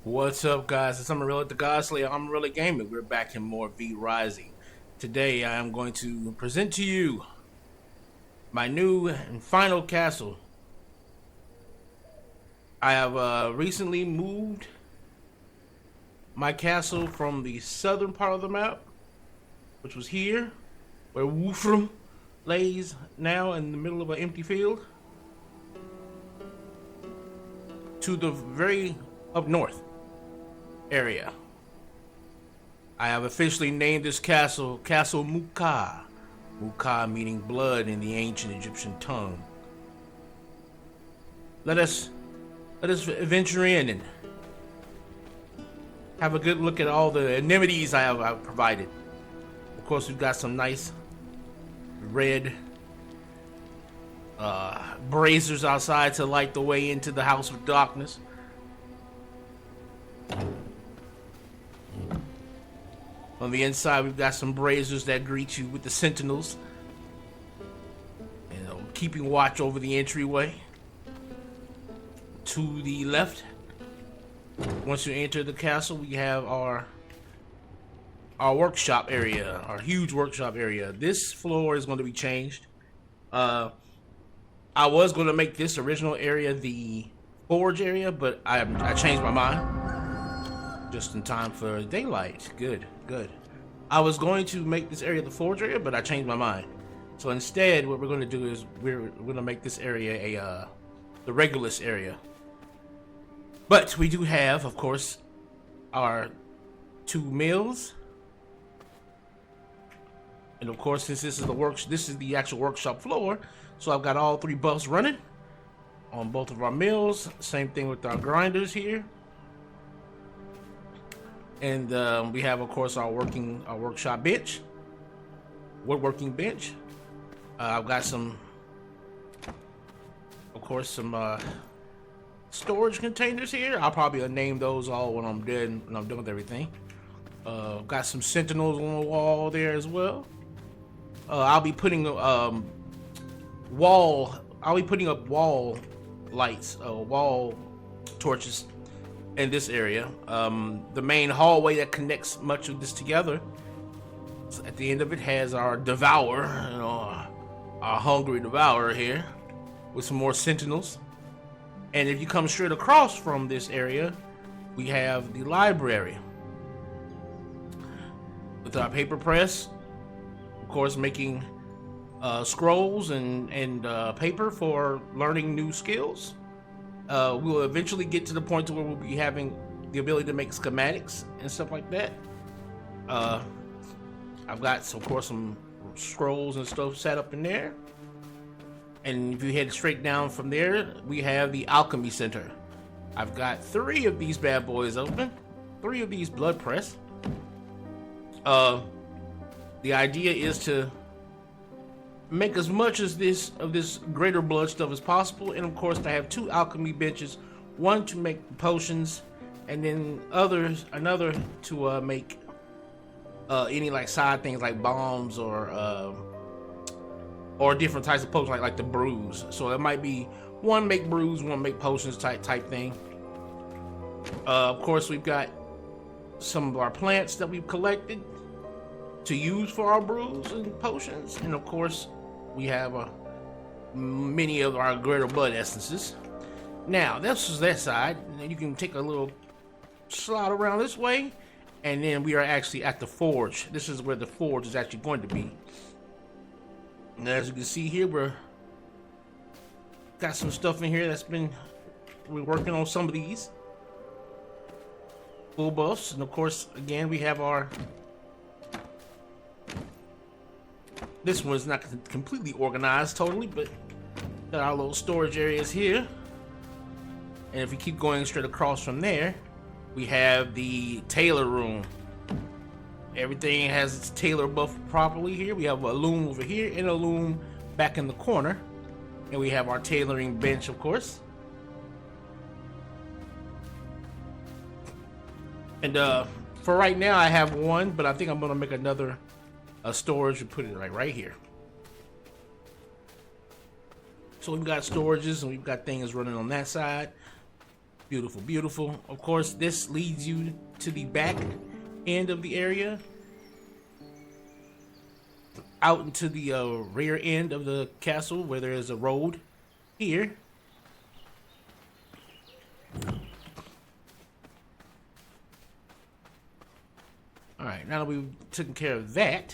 What's up, guys? It's Amon-Rellik, the God Slayer. Amon-Rellik Gaming. We're back in more V Rising. Today, I am going to present to you my new and final castle. I have recently moved my castle from the southern part of the map, which was here, where Wolfram lays now in the middle of an empty field, to the very up north area. I have officially named this castle Castle Muka. Muka meaning blood in the ancient Egyptian tongue. Let us venture in and have a good look at all the amenities I've provided. Of course, we've got some nice red braziers outside to light the way into the House of Darkness. On the inside, we've got some braziers that greet you with the sentinels, keeping watch over the entryway. To the left, once you enter the castle, we have our workshop area, our huge workshop area. This floor is going to be changed. I was going to make this original area the forge area, but I changed my mind. Just in time for daylight. Good. I was going to make this area the forge area, but I changed my mind. So instead, what we're going to do is we're going to make this area the Regulus area. But we do have, of course, our two mills, and of course, since this is the actual workshop floor, so I've got all three buffs running on both of our mills. Same thing with our grinders here. And we have, of course, our workshop bench, woodworking bench. I've got some storage containers here. I'll probably name those all when I'm done with everything. Got some sentinels on the wall there as well. I'll be putting up wall lights, wall torches in this area. The main hallway that connects much of this together, so at the end of it, has our devourer, our hungry devourer here, with some more sentinels. And if you come straight across from this area, we have the library with our paper press, of course, making scrolls and paper for learning new skills. We'll eventually get to the point to where we'll be having the ability to make schematics and stuff like that. I've got, of course, some scrolls and stuff set up in there. And if you head straight down from there, we have the Alchemy Center. I've got 3 of these bad boys open, 3 of these blood press. The idea is to make as much of this greater blood stuff as possible, and of course to have 2 alchemy benches, one to make potions, and then another to make any like side things like bombs or different types of potions like the brews. So it might be one make brews, one make potions type thing. Of course, we've got some of our plants that we've collected to use for our brews and potions, and of course we have many of our greater blood essences. Now this is that side, and then you can take a little slide around this way, and then we are actually at the forge. This is where the forge is actually going to be. And as you can see here, we're got some stuff in here we're working on some of these full buffs, and of course again we have this one's not completely organized totally, but got our little storage areas here. And if we keep going straight across from there, we have the tailor room. Everything has its tailor buff properly here. We have a loom over here and a loom back in the corner. And we have our tailoring bench, of course. And for right now, I have one, but I think I'm going to make another storage and put it right here. So we've got storages and we've got things running on that side. Beautiful, beautiful. Of course, this leads you to the back end of the area, out into the rear end of the castle where there is a road here. Alright, now that we've taken care of that,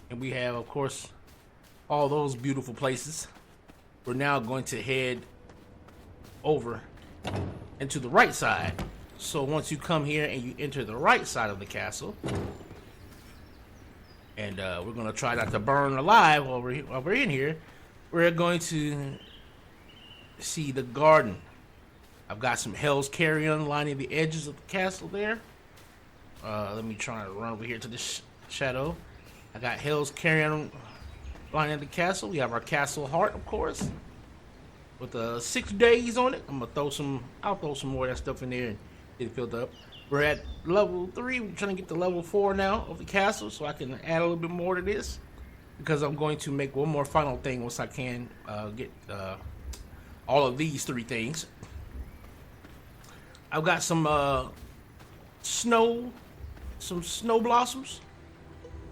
and we have, of course, all those beautiful places, we're now going to head over into the right side. So once you come here and you enter the right side of the castle, and we're going to try not to burn alive while we're in here, we're going to see the garden. I've got some Hell's Carrion lining the edges of the castle there. Let me try to run over here to this shadow. I got Hell's Carrion lining the castle. We have our castle heart, of course, with 6 days on it. I'll throw some more of that stuff in there and get it filled up. We're at level 3. We're trying to get to level 4 now of the castle, so I can add a little bit more to this, because I'm going to make one more final thing once I can get all of these 3 things. I've got some snow blossoms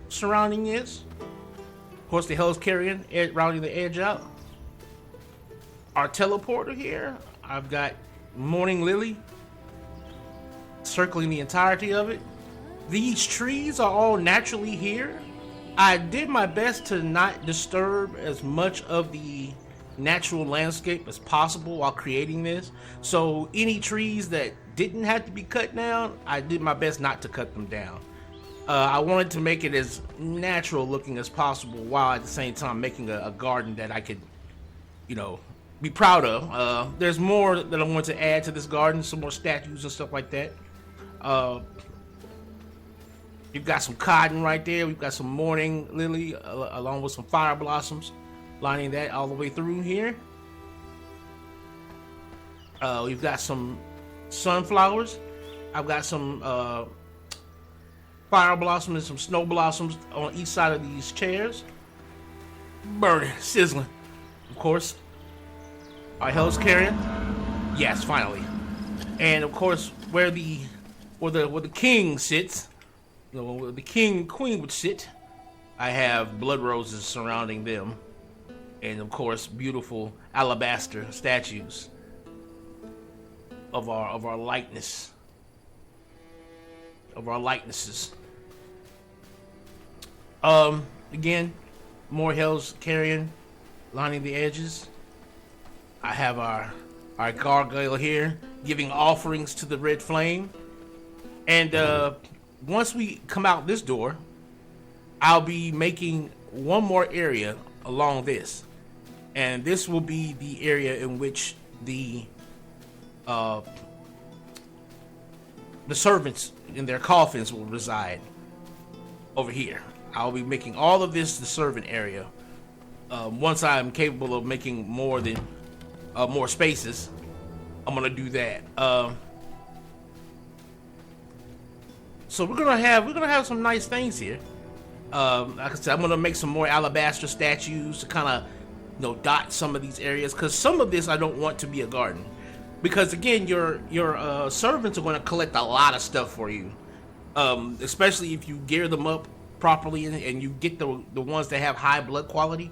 surrounding this. Of course, the Hell's Carrion rounding the edge out. Our teleporter here, I've got Morning Lily circling the entirety of it. These trees are all naturally here. I did my best to not disturb as much of the natural landscape as possible while creating this. So any trees that didn't have to be cut down, I did my best not to cut them down. I wanted to make it as natural looking as possible, while at the same time making a garden that I could, be proud of. There's more that I want to add to this garden, some more statues and stuff like that. You've got some cotton right there. We've got some Morning Lily along with some fire blossoms lining that all the way through here. We've got some sunflowers. I've got some fire blossoms and some snow blossoms on each side of these chairs. Burning, sizzling, of course. Our Hell's Carrion. Yes, finally. And of course, where the king sits, where the king and queen would sit, I have blood roses surrounding them, and of course, beautiful alabaster statues of our likeness, of our likenesses. Again, more Hell's Carrion lining the edges. I have our gargoyle here giving offerings to the red flame. And once we come out this door, I'll be making one more area along this. And this will be the area in which the servants in their coffins will reside. Over here, I'll be making all of this the servant area. Once I'm capable of making more spaces, I'm gonna do that. So we're gonna have some nice things here. Like I said, I'm gonna make some more alabaster statues to kind of dot some of these areas, because some of this I don't want to be a garden, because again, your servants are going to collect a lot of stuff for you, especially if you gear them up properly and you get the ones that have high blood quality.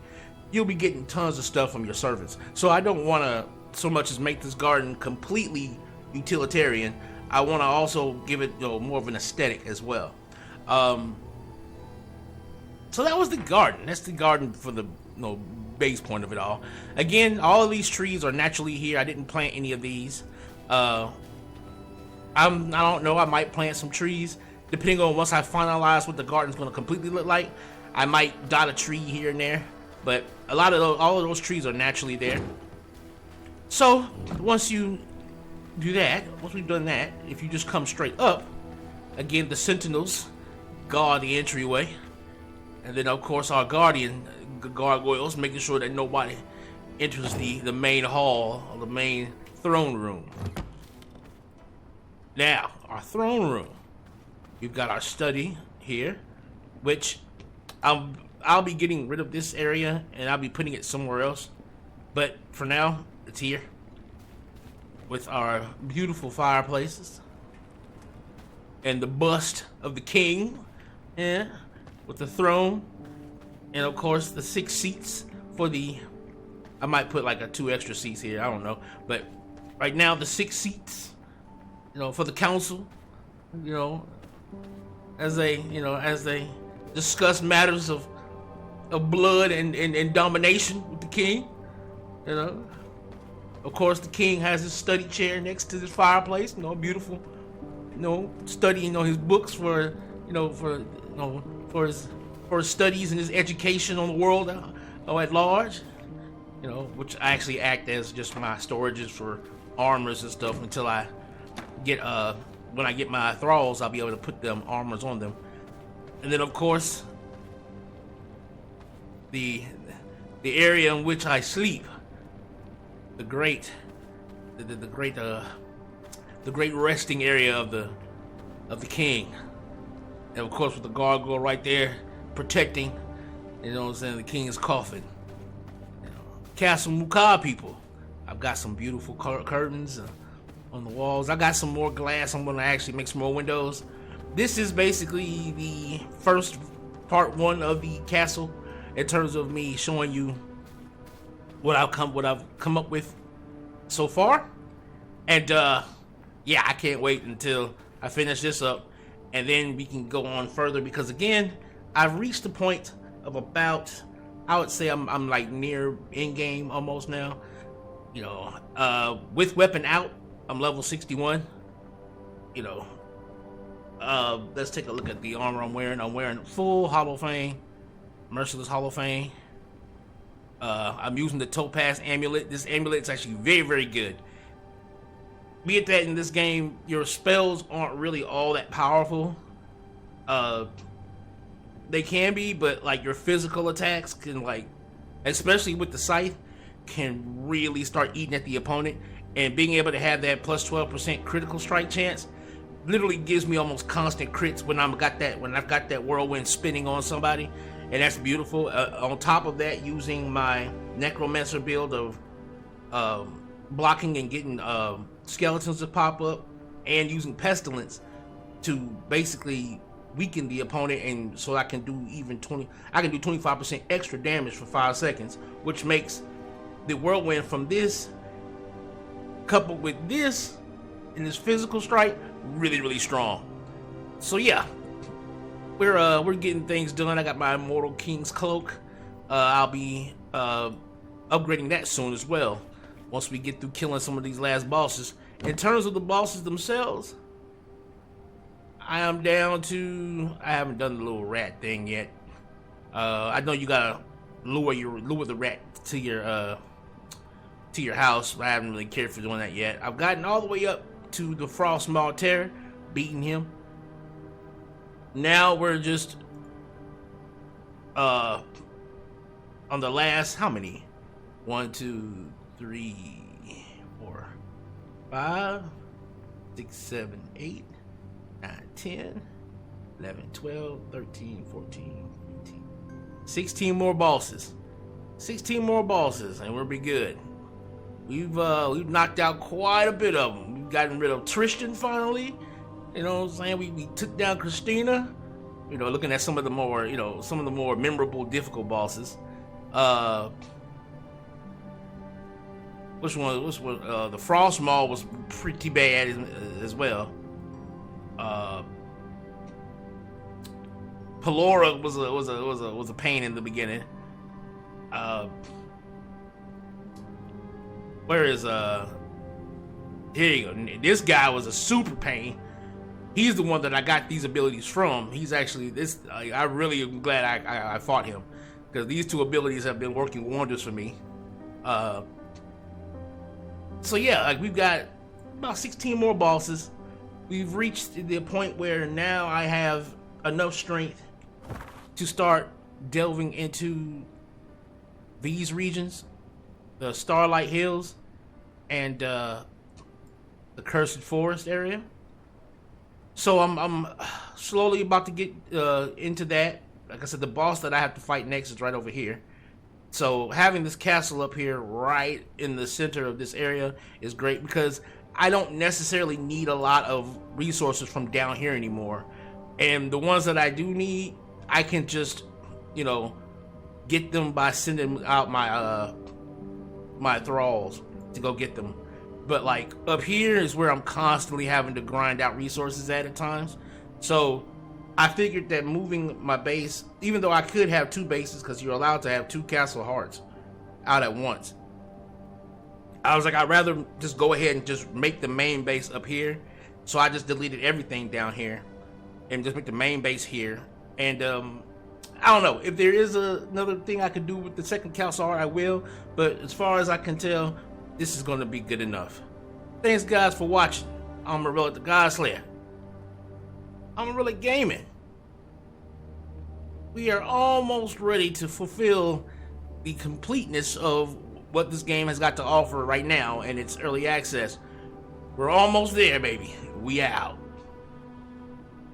You'll be getting tons of stuff from your servants. So I don't want to so much as make this garden completely utilitarian. I want to also give it more of an aesthetic as well. So that was the garden. That's the garden for the base point of it all. Again, all of these trees are naturally here. I didn't plant any of these. I don't know. I might plant some trees depending on once I finalize what the garden's going to completely look like. I might dot a tree here and there, but all of those trees are naturally there. So once you do that, once we've done that, if you just come straight up, again, the sentinels guard the entryway, and then of course our gargoyles making sure that nobody enters the main hall or the main throne room. Now, our throne room, we've got our study here, which I'll be getting rid of this area and I'll be putting it somewhere else. But for now, it's here with our beautiful fireplaces and the bust of the king, yeah, with the throne, and of course the 6 seats for the. I might put like a 2 extra seats here. I don't know, but right now the 6 seats, for the council, as they discuss matters of blood and domination with the king. Of course, the king has his study chair next to his fireplace. Beautiful. Studying his books for his studies and his education on the world at large. Which I actually act as just my storages for armors and stuff until I get when I get my thralls, I'll be able to put them armors on them. And then of course the area in which I sleep, the great resting area of the king. And of course with the gargoyle right there protecting, the king's coffin. Castle Mukah people, I've got some beautiful curtains on the walls. I got some more glass. I'm gonna actually make some more windows. This is basically the first part 1 of the castle in terms of me showing you what I've come up with so far. And yeah, I can't wait until I finish this up, and then we can go on further, because again, I've reached the point of about, I would say I'm like near end game almost now. With weapon out, I'm level 61. Let's take a look at the armor I'm wearing. I'm wearing full Hollow Fang, Merciless Hollow Fang. I'm using the Topaz amulet. This amulet is actually very, very good. Be it that in this game, your spells aren't really all that powerful. They can be, but like your physical attacks can, like, especially with the scythe, can really start eating at the opponent. And being able to have that plus 12% critical strike chance literally gives me almost constant crits when I've got that whirlwind spinning on somebody, and that's beautiful. On top of that, using my necromancer build of blocking and getting skeletons to pop up, and using pestilence to basically weaken the opponent, and so I can do 25% extra damage for 5 seconds, which makes the whirlwind from this coupled with this and this physical strike really, really strong. So yeah, we're getting things done. I got my Immortal King's Cloak. I'll be upgrading that soon as well, once we get through killing some of these last bosses. In terms of the bosses themselves, I am down to, I haven't done the little rat thing yet. I know you gotta lure the rat to your house, but I haven't really cared for doing that yet. I've gotten all the way up to the Frost Maw Terror, beating him. Now we're just on the last, how many? 1, 2, 3, 4, 5, 6, 7, 8, 9, 10, 11, 12, 13, 14, 15, 16 more bosses. 16 more bosses, and we'll be good. We've knocked out quite a bit of them. We've gotten rid of Tristan finally. You know what I'm saying? We took down Christina. Looking at some of the more, memorable, difficult bosses. Which one? The Frost Maw was pretty bad as well. Pelora was a pain in the beginning. Where is here you go. This guy was a super pain. He's the one that I got these abilities from. He's actually this. I really am glad I fought him, because these 2 abilities have been working wonders for me. So yeah, like, we've got about 16 more bosses. We've reached the point where now I have enough strength to start delving into these regions, the Starlight Hills and the Cursed Forest area. So I'm slowly about to get into that. Like I said, the boss that I have to fight next is right over here. So having this castle up here right in the center of this area is great because I don't necessarily need a lot of resources from down here anymore. And the ones that I do need, I can just, you know, get them by sending out my my thralls to go get them. But like up here is where I'm constantly having to grind out resources at times. So I figured that moving my base, even though I could have 2 bases because you're allowed to have 2 castle hearts out at once, I was like, I'd rather just go ahead and just make the main base up here. So I just deleted everything down here and just make the main base here. And I don't know if there is another thing I could do with the second castle heart, I will. But as far as I can tell, this is going to be good enough. Thanks guys for watching. I'm Amon-Rellik the Godslayer. Amon-Rellik Gaming. We are almost ready to fulfill the completeness of what this game has got to offer right now in its early access. We're almost there, baby. We out.